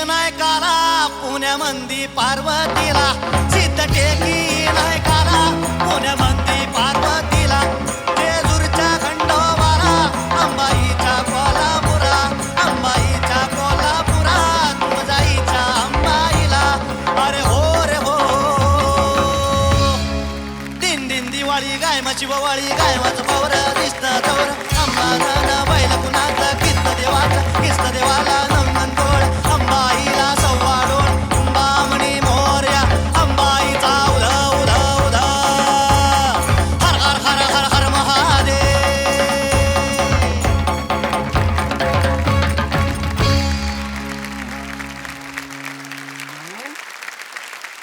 नायकाला पुण्यामंदी पार्वतीला सिद्ध टेकी नायकाला पुण्यामंदी पार्वतीला जेजूरच्या खंडोबाला अंबाईच्या कोल्हापुरा अंबाईच्या कोल्हापुरा तुळजाईच्या अंबाईला अरे हो रे हो दिन दिन दिवाळी गायमाची ववाळी गायमाचं पावर दिसतं चौर अंबा बैल कुणाचं किस्त देवाचं किस्त देवाला